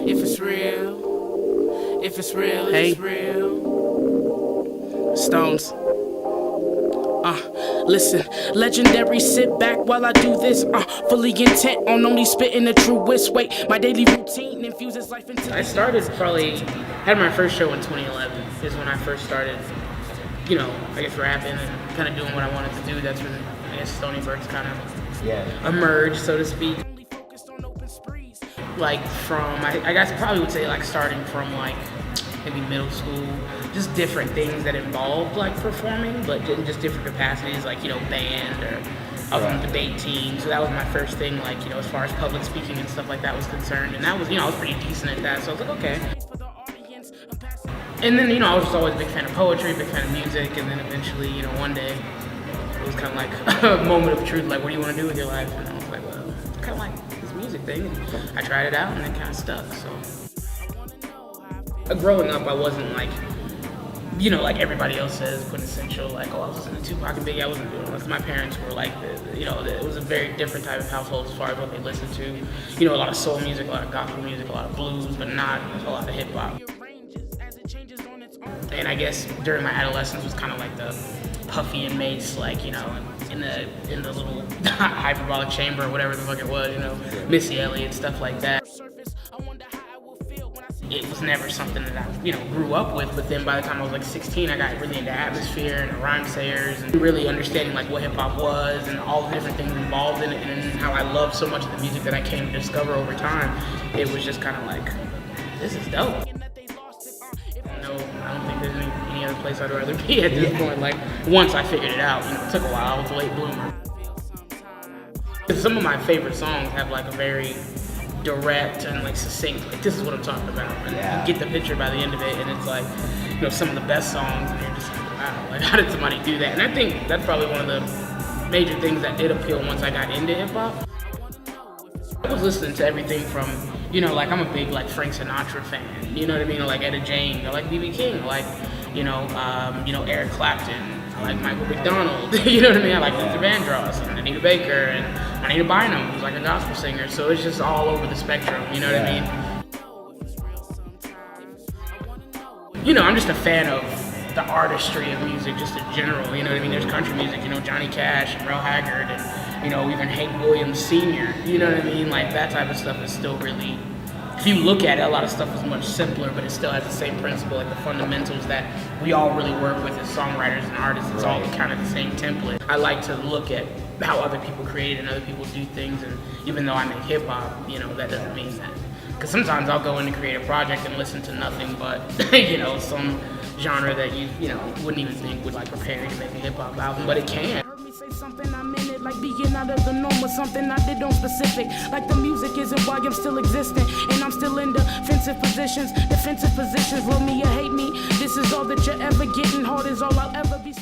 If it's real, if it's real, it's real. Stones. Listen, legendary, sit back while I do this. Fully intent on only spitting the truest. Wait, my daily routine infuses life into. I started had my first show in 2011. Is when I first started, I guess rapping and kind of doing what I wanted to do. That's when I guess Stoney Bertz kind of emerged, so to speak. Like from, I guess I probably would say like starting from like maybe middle school, just different things that involved like performing, but in just different capacities, like, band, or I was on the debate team, so that was my first thing, like, as far as public speaking and stuff like that was concerned, and that was, I was pretty decent at that, so I was like, okay. And then, I was just always a big fan of poetry, big fan of music, and then eventually, one day, it was kind of like a moment of truth, like, what do you want to do with your life? And I was like, well, kind of like this music thing, and I tried it out, and it kind of stuck, so. Growing up, I wasn't like, like everybody else says, quintessential, like, oh, I was listening to Tupac and Biggie. I wasn't doing it. My parents were like, it was a very different type of household as far as what they listened to. A lot of soul music, a lot of gospel music, a lot of blues, but not a lot of hip hop. And I guess during my adolescence was kind of like the Puffy and Mace, like, in the little hyperbolic chamber or whatever the fuck it was, Missy Elliott, stuff like that. It was never something that I, grew up with, but then by the time I was like 16, I got really into atmosphere and rhyme sayers and really understanding like what hip hop was and all the different things involved in it, and how I loved so much of the music that I came to discover over time. It was just kind of like, this is dope. No, I don't think there's any other place I'd rather be at this point. Like, once I figured it out, it took a while. I was a late bloomer. Some of my favorite songs have like a very direct and like succinct, like, this is what I'm talking about, and you get the picture by the end of it, and it's like, some of the best songs, and you're just like, wow, like, how did somebody do that? And I think that's probably one of the major things that did appeal once I got into hip hop. I was listening to everything from, like, I'm a big like Frank Sinatra fan, you know what I mean, or like Etta James, or like B.B. King, or like, Eric Clapton, I like Michael McDonald, you know what I mean, I like Luther Vandross, and Anita Baker, and Anita Bynum, who's like a gospel singer, so it's just all over the spectrum, you know what I mean? I'm just a fan of the artistry of music, just in general, you know what I mean? There's country music, Johnny Cash, and Merle Haggard, and, even Hank Williams Sr., you know what I mean? Like, that type of stuff is still really, if you look at it, a lot of stuff is much simpler, but it still has the same principle, like the fundamentals that we all really work with as songwriters and artists. It's all kind of the same template. I like to look at how other people create and other people do things, and even though I make hip hop, that doesn't mean that. Because sometimes I'll go in to create a project and listen to nothing but, some genre that you wouldn't even think would like prepare you to make a hip hop album, but it can. Something I'm in it, like being out of the norm, or something I did on specific. Like the music isn't why I'm still existing, and I'm still in defensive positions. Defensive positions, love me or hate me. This is all that you're ever getting. Hard is all I'll ever be.